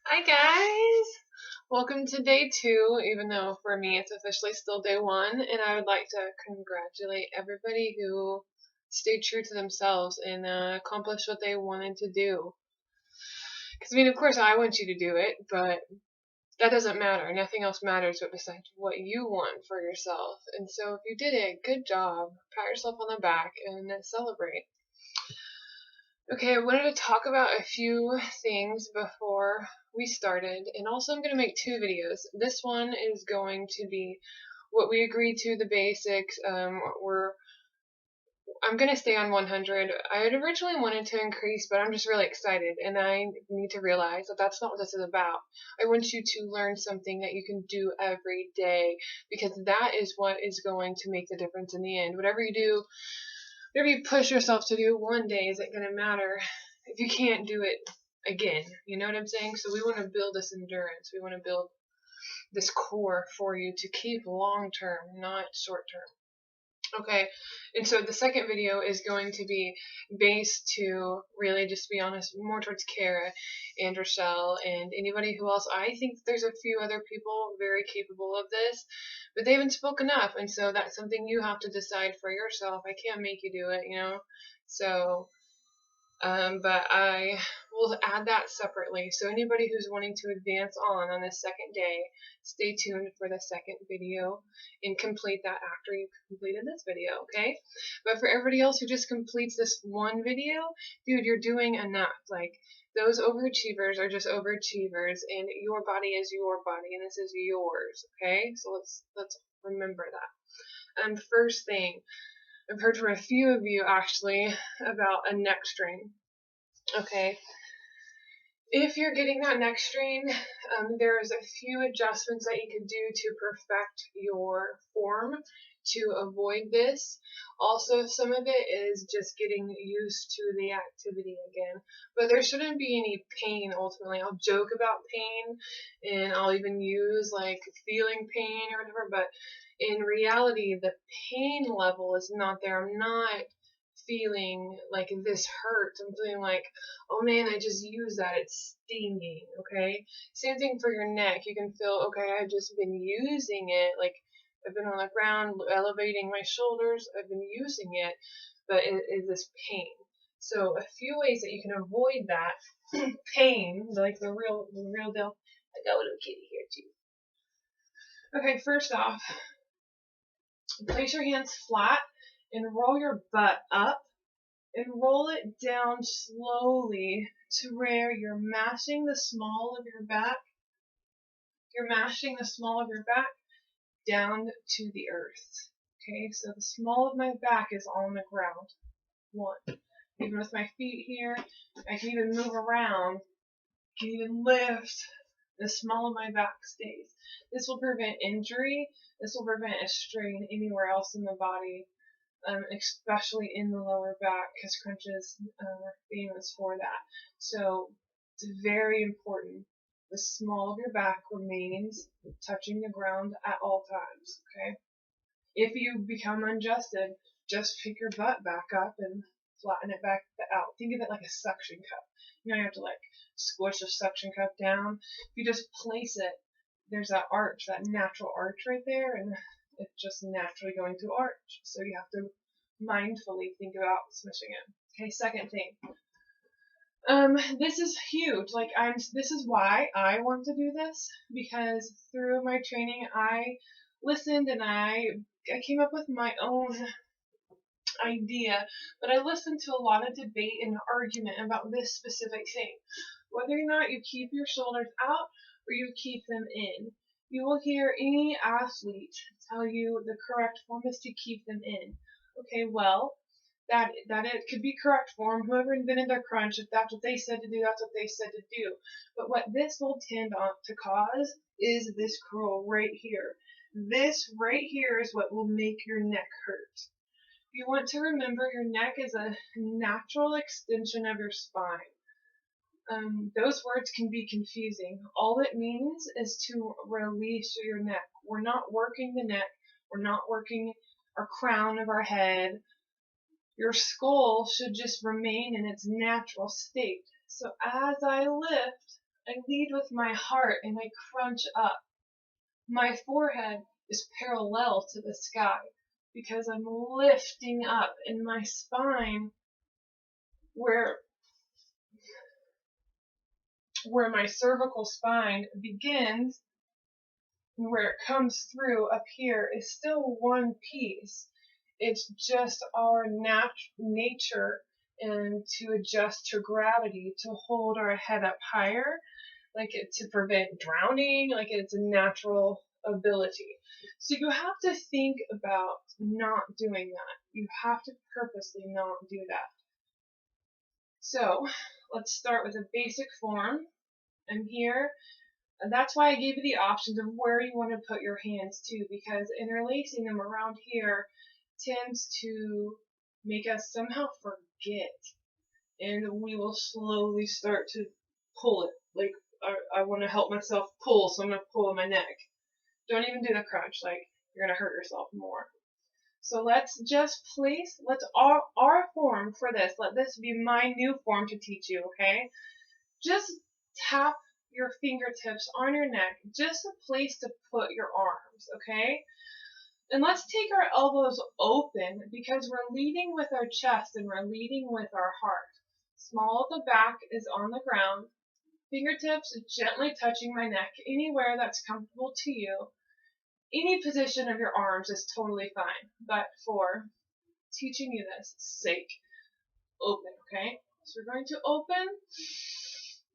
Hi guys! Welcome to day 2, even though for me it's officially still day 1, and I would like to congratulate everybody who stayed true to themselves and accomplished what they wanted to do. Because, of course I want you to do it, but that doesn't matter. Nothing else matters but besides what you want for yourself. And so if you did it, good job. Pat yourself on the back and celebrate. Okay, I wanted to talk about a few things before we started, and also I'm going to make 2 videos. This one is going to be what we agreed to, the basics. I'm going to stay on 100. I had originally wanted to increase, but I'm just really excited, and I need to realize that that's not what this is about. I want you to learn something that you can do every day, because that is what is going to make the difference in the end. Whatever you do, whatever you push yourself to do one day isn't going to matter if you can't do it again. You know what I'm saying? So we want to build this endurance. We want to build this core for you to keep long term, not short term. Okay, and so the second video is going to be based to really, just be honest, more towards Kara and Rochelle and anybody who else. I think there's a few other people very capable of this, but they haven't spoken up, and so that's something you have to decide for yourself. I can't make you do it. So but I will add that separately. So anybody who's wanting to advance on this second day, stay tuned for the second video and complete that after you've completed this video, okay? But for everybody else who just completes this one video, dude, you're doing enough. Like, those overachievers are just overachievers, and your body is your body, and this is yours, okay? So let's remember that. First thing, I've heard from a few of you actually about a neck strain. Okay, if you're getting that neck strain, there's a few adjustments that you can do to perfect your form to avoid this. Also, some of it is just getting used to the activity again, but there shouldn't be any pain ultimately. I'll joke about pain and I'll even use like feeling pain or whatever, but in reality, the pain level is not there. I'm not feeling like this hurts. I'm feeling like, oh man, I just used that. It's stinging, okay? Same thing for your neck. You can feel, okay, I've just been using it. Like, I've been on the ground elevating my shoulders. I've been using it, but it is this pain. So a few ways that you can avoid that pain, like the real deal. I got a little kitty here too. Okay, first off, place your hands flat and roll your butt up and roll it down slowly to where you're mashing the small of your back. You're mashing the small of your back down to the earth. Okay, so the small of my back is on the ground. 1. Even with my feet here, I can even move around, I can even lift. The small of my back stays. This will prevent injury. This will prevent a strain anywhere else in the body. Especially in the lower back, because crunches are famous for that. So it's very important. The small of your back remains touching the ground at all times, okay? If you become unadjusted, just pick your butt back up and flatten it back out. Think of it like a suction cup. You have to like squish a suction cup down. If you just place it, there's that arch, that natural arch right there, and it's just naturally going to arch. So you have to mindfully think about smishing it. Okay, second thing. This is huge. This is why I want to do this, because through my training I listened and I came up with my own idea, but I listened to a lot of debate and argument about this specific thing. Whether or not you keep your shoulders out or you keep them in. You will hear any athlete tell you the correct form is to keep them in. Okay, well, that it could be correct form. Whoever invented their crunch, if that's what they said to do, that's what they said to do. But what this will tend to cause is this curl right here. This right here is what will make your neck hurt. You want to remember your neck is a natural extension of your spine. Those words can be confusing. All it means is to release your neck. We're not working the neck. We're not working our crown of our head. Your skull should just remain in its natural state. So as I lift, I lead with my heart and I crunch up. My forehead is parallel to the sky because I'm lifting up, and my spine, where my cervical spine begins and where it comes through up here, is still one piece. It's just our nature and to adjust to gravity, to hold our head up higher, like it, to prevent drowning, like it's a natural ability. So you have to think about not doing that. You have to purposely not do that. So let's start with a basic form. I'm here. And that's why I gave you the options of where you want to put your hands too, because interlacing them around here tends to make us somehow forget, and we will slowly start to pull it. Like, I want to help myself pull, so I'm going to pull in my neck. Don't even do the crunch, like, you're going to hurt yourself more. So let's just place, our form for this, let this be my new form to teach you, okay? Just tap your fingertips on your neck, just a place to put your arms, okay? And let's take our elbows open because we're leading with our chest and we're leading with our heart. Small of the back is on the ground. Fingertips gently touching my neck, anywhere that's comfortable to you. Any position of your arms is totally fine, but for teaching you this sake, open, okay? So we're going to open.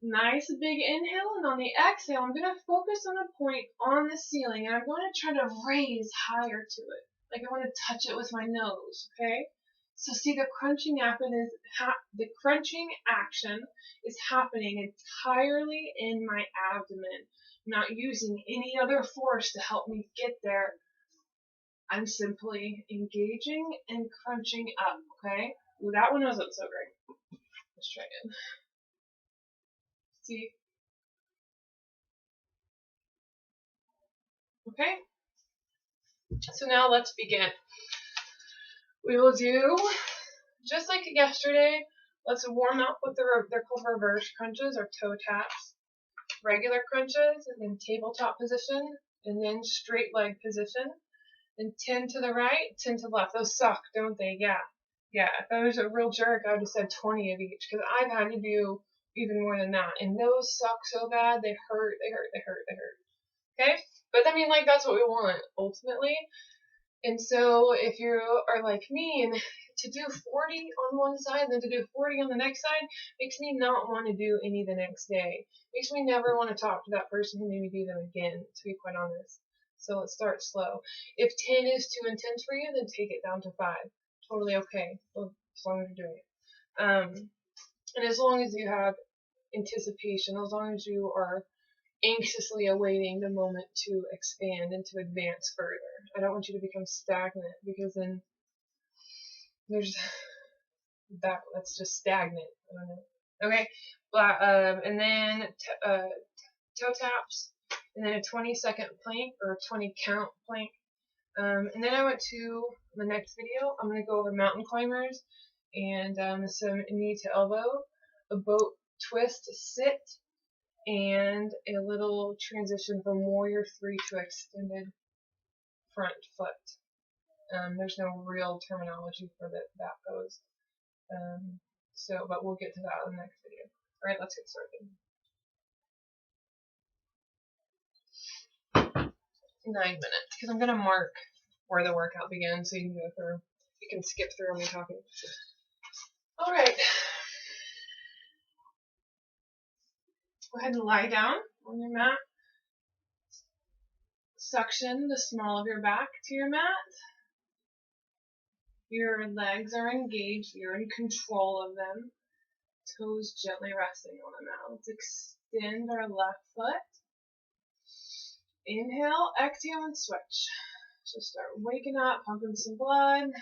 Nice big inhale, and on the exhale, I'm going to focus on a point on the ceiling, and I'm going to try to raise higher to it. Like I want to touch it with my nose, okay? So see, the crunching action is happening entirely in my abdomen. I'm not using any other force to help me get there. I'm simply engaging and crunching up, okay? Ooh, that one wasn't so great. Let's try again. See? Okay? So now let's begin. We will do, just like yesterday, let's warm up with they're called reverse crunches or toe taps. Regular crunches, and then tabletop position, and then straight leg position, and 10 to the right, 10 to the left. Those suck, don't they? Yeah. Yeah, if I was a real jerk, I would have said 20 of each, because I've had to do even more than that. And those suck so bad, they hurt. Okay? But I mean, like, that's what we want, ultimately. And so if you are like me, and to do 40 on one side and then to do 40 on the next side makes me not want to do any the next day. Makes me never want to talk to that person who made me do them again, to be quite honest. So let's start slow. If 10 is too intense for you, then take it down to 5. Totally okay, as long as you're doing it. And as long as you have anticipation, as long as you are anxiously awaiting the moment to expand and to advance further. I don't want you to become stagnant, because then there's that's just stagnant. I don't know. Okay, and then toe taps, and then a 20-second plank or a 20 count plank. And then I went to the next video. I'm going to go over mountain climbers and some knee to elbow, a boat twist sit, and a little transition from warrior 3 to extended front foot. There's no real terminology for that pose. But we'll get to that in the next video. Alright, let's get started. 9 minutes, because I'm going to mark where the workout begins so you can go through. You can skip through me talking. Alright. Go ahead and lie down on your mat. Suction the small of your back to your mat. Your legs are engaged. You're in control of them. Toes gently resting on the mat. Let's extend our left foot. Inhale, exhale, and switch. So start waking up, pumping some blood.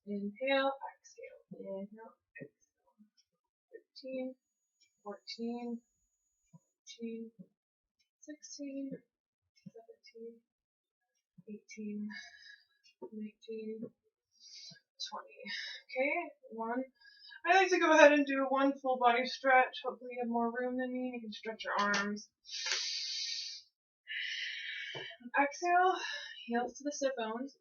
Inhale, exhale. Inhale, exhale. 15, 14, 15, 16, 17, 18, 19, Okay, one. I like to go ahead and do one full body stretch. Hopefully you have more room than me. You can stretch your arms. Exhale, heels to the sit bones.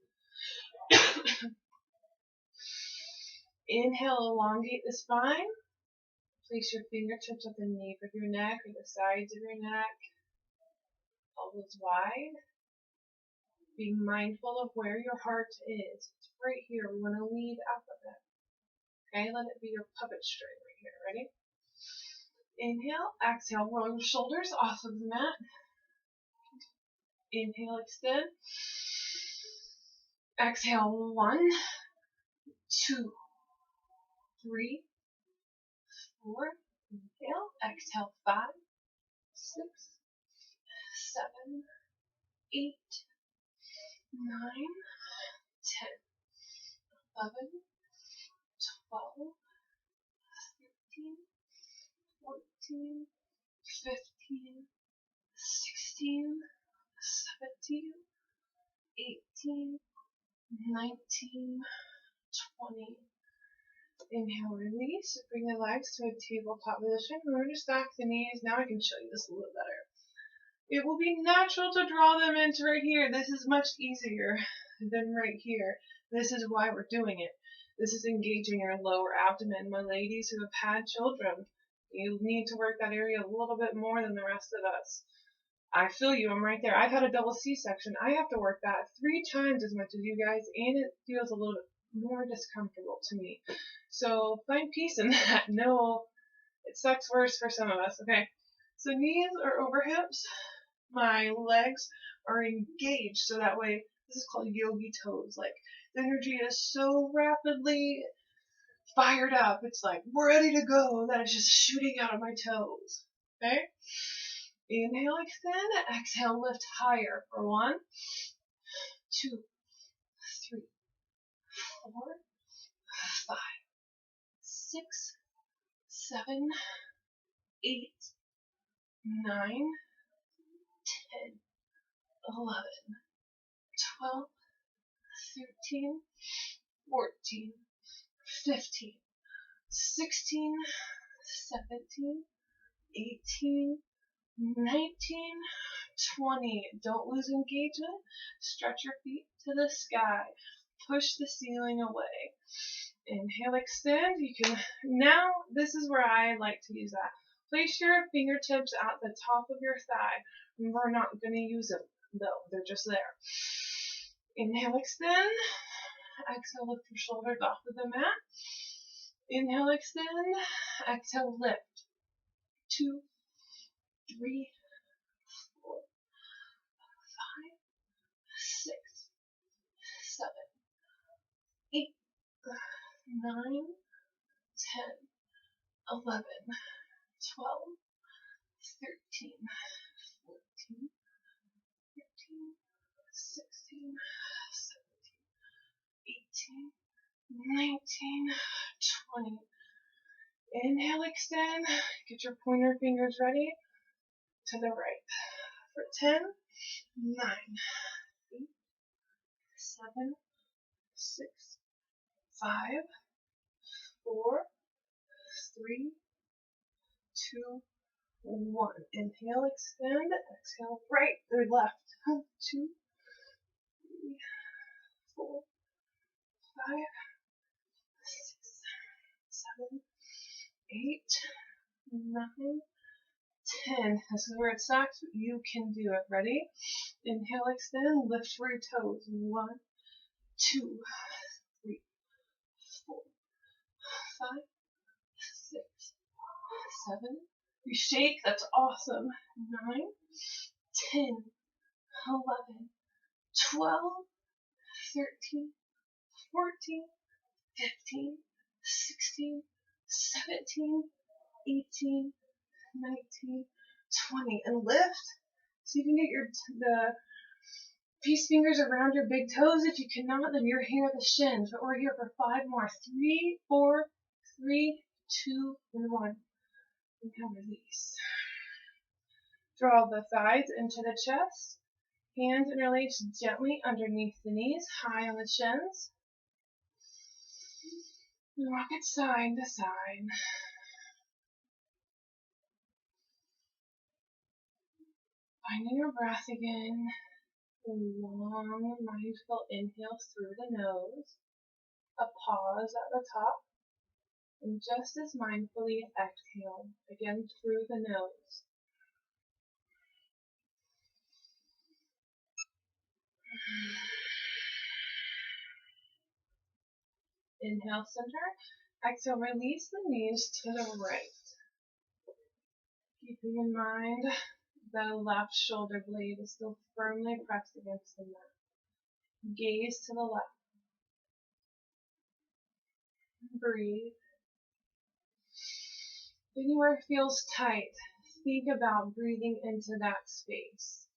Inhale, elongate the spine. Place your fingertips at the nape of your neck or the sides of your neck. Elbows wide. Be mindful of where your heart is. It's right here. We want to lead up of it. Okay, let it be your puppet string right here. Ready? Inhale, exhale, roll your shoulders off of the mat. Inhale, extend. Exhale, 1, 2, 3, 4. Inhale, exhale, 5, 6, 7, 8, 9, 10, 11, 12, 13, 14, 15, 16, 17, 18, 19, 20. Inhale, release. Bring the legs to a tabletop position. Remember to stack the knees. Now I can show you this a little better. It will be natural to draw them into right here. This is much easier than right here. This is why we're doing it. This is engaging your lower abdomen. My ladies who have had children, you need to work that area a little bit more than the rest of us. I feel you. I'm right there. I've had a double C-section. I have to work that 3 times as much as you guys, and it feels a little bit more discomfortable to me. So find peace in that. No, it sucks worse for some of us. Okay, so knees are over hips. My legs are engaged, so that way, this is called yogi toes. Like, the energy is so rapidly fired up. It's like, we're ready to go. That is just shooting out of my toes. Okay? Inhale, extend. Exhale, lift higher for 1, 2, 3, 4, 5, 6, 7, 8, 9, 10, 11, 12, 13, 14, 15, 16, 17, 18, 19, 20. Don't lose engagement. Stretch your feet to the sky. Push the ceiling away. Inhale, extend. You can now, this is where I like to use that. Place your fingertips at the top of your thigh. We're not going to use them though. They're just there. Inhale, extend. Exhale, lift your shoulders off of the mat. Inhale, extend. Exhale, lift. 2, 3, 4, 5, 6, 7, 8, 9, 10, 11, 12, 13, 14, 15, 16, 17, 18, 19, 20. Inhale, extend. Get your pointer fingers ready to the right. For 10, 9, 8, 7, 6, 5, 4, 3, 2, 1. Inhale, extend. Exhale, right or left. 2, 3, 4, 5, 6, 7, 8, 9, 10. This is where it stacks. You can do it. Ready? Inhale, extend. Lift for your toes. 1, 2, 3, 4, 5, 6, 7. You shake. That's awesome. 9, 10, 11, 12, 13, 14, 15, 16, 17, 18, 19, 20. And lift. So you can get the peace fingers around your big toes. If you cannot, then you're here at the shins. But we're here for 5 more. 3, 4, 3, 2, and 1. Inhale, release. Draw the thighs into the chest. Hands interlace gently underneath the knees, high on the shins. Rock it side to side. Finding your breath again. Long, mindful inhales through the nose. A pause at the top. And just as mindfully exhale, again through the nose. Inhale, center. Exhale, release the knees to the right. Keeping in mind the left shoulder blade is still firmly pressed against the mat. Gaze to the left. Breathe. Anywhere it feels tight, think about breathing into that space.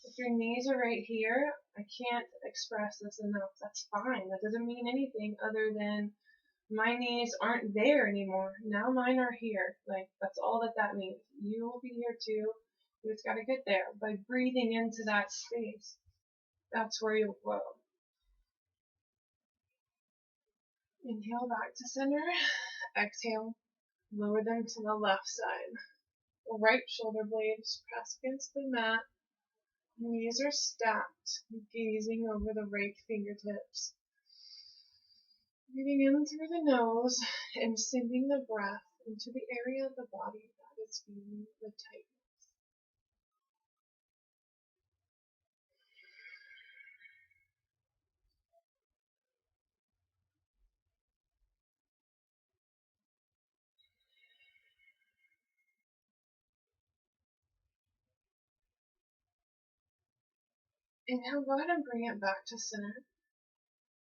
If your knees are right here, I can't express this enough. That's fine. That doesn't mean anything other than my knees aren't there anymore. Now mine are here. Like, that's all that means. You will be here too. You just gotta get there by breathing into that space. That's where you'll grow. Inhale back to center. Exhale. Lower them to the left side. Right shoulder blades press against the mat. Knees are stacked, gazing over the right fingertips. Breathing in through the nose and sending the breath into the area of the body that is feeling the tightness. Inhale, go ahead and bring it back to center.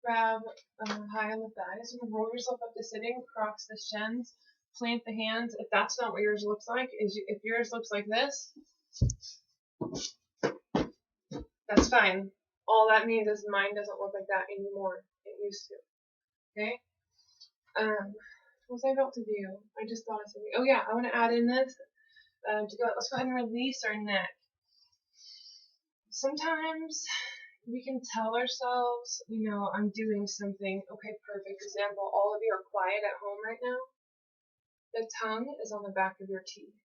Grab high on the thighs and roll yourself up to sitting, cross the shins, plant the hands. If that's not what yours looks like, if yours looks like this, that's fine. All that means is mine doesn't look like that anymore. It used to. Okay? What was I about to do? I just thought of something. Oh yeah, I want to add in this. Let's go ahead and release our neck. Sometimes we can tell ourselves, I'm doing something. Okay, perfect example. All of you are quiet at home right now. The tongue is on the back of your teeth.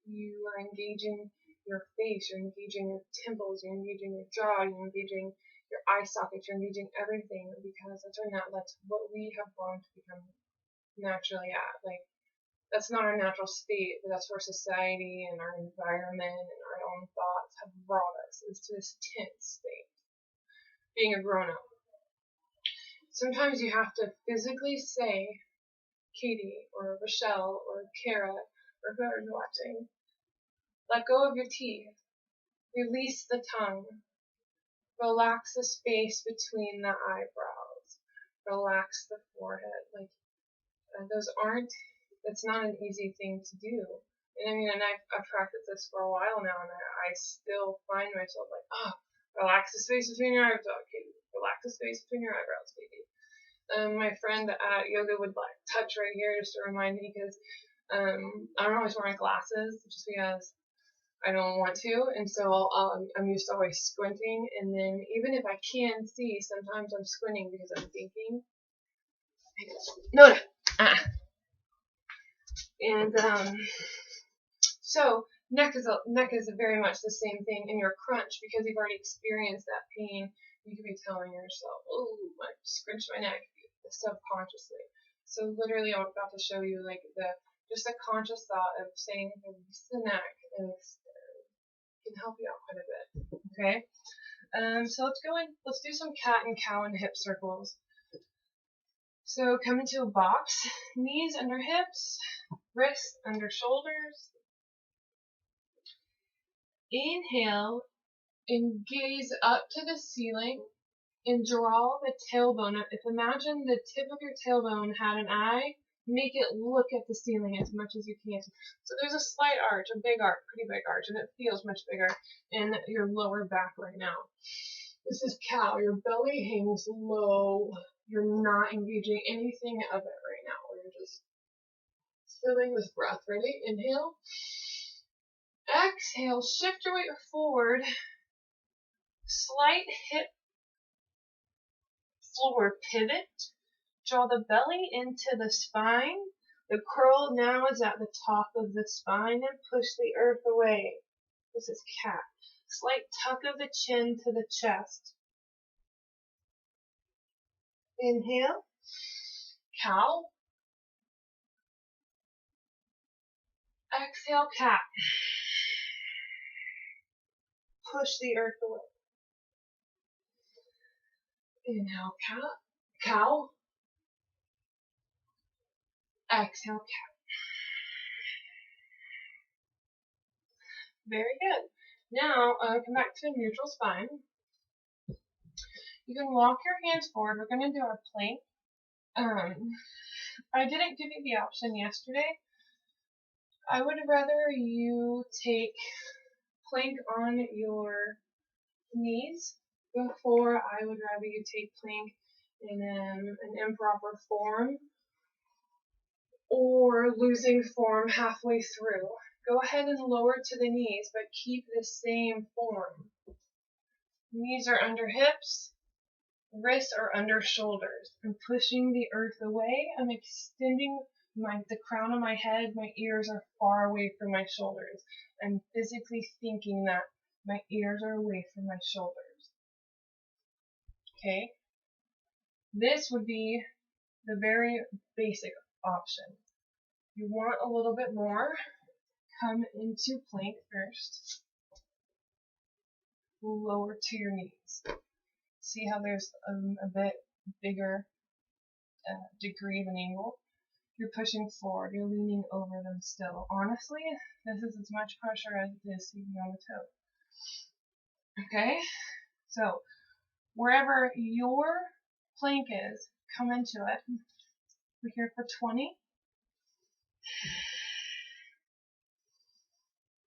You are engaging your face, you're engaging your temples, you're engaging your jaw, you're engaging your eye sockets, you're engaging everything because that's what we have grown to become naturally at. Like, that's not our natural state, but that's where society and our environment and our own thoughts have brought us, is to this tense state, being a grown-up. Sometimes you have to physically say, Katie or Rochelle or Kara or whoever's watching, let go of your teeth, release the tongue, relax the space between the eyebrows, relax the forehead. Like, that's not an easy thing to do. And I've practiced this for a while now, and I still find myself like, relax the space between your eyebrows, Katie. Relax the space between your eyebrows, Katie. My friend at yoga would like touch right here just to remind me, because I don't always wear my glasses just because I don't want to, and so I'm used to always squinting, and then even if I can see, sometimes I'm squinting because I'm thinking. No. And so neck is very much the same thing in your crunch, because you've already experienced that pain. You could be telling yourself, "Oh, I scrunched my neck," subconsciously. So literally, I'm about to show you like just a conscious thought of saying release the neck, and it can help you out quite a bit. Okay. So let's do some cat and cow and hip circles. So come into a box, knees under hips, wrists under shoulders. Inhale and gaze up to the ceiling and draw the tailbone up. Imagine the tip of your tailbone had an eye. Make it look at the ceiling as much as you can. So there's a slight arch, a big arch, pretty big arch, and it feels much bigger in your lower back right now. This is cow. Your belly hangs low. You're not engaging anything of it right now. You're just filling with breath. Ready? Inhale. Exhale. Shift your weight forward. Slight hip floor pivot. Draw the belly into the spine. The curl now is at the top of the spine and push the earth away. This is cat. Slight tuck of the chin to the chest. Inhale. Cow. Exhale, cat. Push the earth away. Inhale, cat. Cow. Exhale, cat. Very good. Now, come back to a neutral spine. You can walk your hands forward. We're going to do our plank. I didn't give you the option yesterday. I would rather you take plank on your knees before I would rather you take plank in an improper form or losing form halfway through. Go ahead and lower to the knees, but keep the same form. Knees are under hips, wrists are under shoulders. I'm pushing the earth away. I'm extending the crown of my head. My ears are far away from my shoulders. I'm physically thinking that my ears are away from my shoulders. Okay? This would be the very basic option. You want a little bit more, come into plank first. Lower to your knees. See how there's a bit bigger degree of an angle? You're pushing forward, you're leaning over them still. Honestly, this is as much pressure as it is sleeping on the toe. Okay? So, wherever your plank is, come into it. We're here for 20.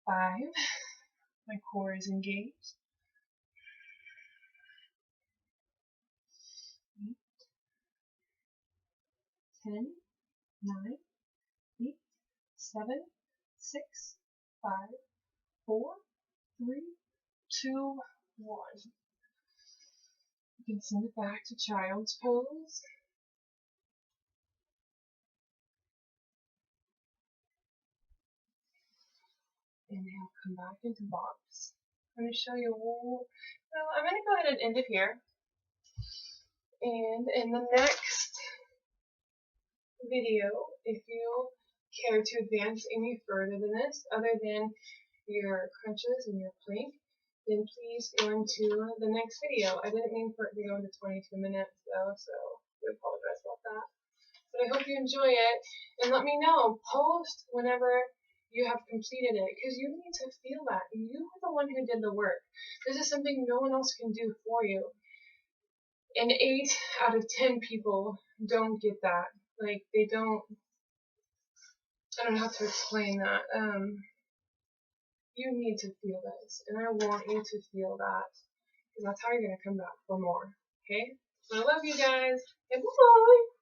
5. My core is engaged. 8, 10, 9, 8, 7, 6, 5, 4, 3, 2, 1. You can send it back to child's pose. Inhale, come back into box. I'm going to show you I'm going to go ahead and end it here. And in the next video, if you care to advance any further than this, other than your crunches and your plank, then please go into the next video. I didn't mean for it to go into 22 minutes though, so I apologize about that. But I hope you enjoy it, and let me know. Post whenever you have completed it, because you need to feel that. You are the one who did the work. This is something no one else can do for you. And 8 out of 10 people don't get that. Like, they don't, I don't know how to explain that. You need to feel this, and I want you to feel that, because that's how you're going to come back for more, okay? So I love you guys, and bye-bye!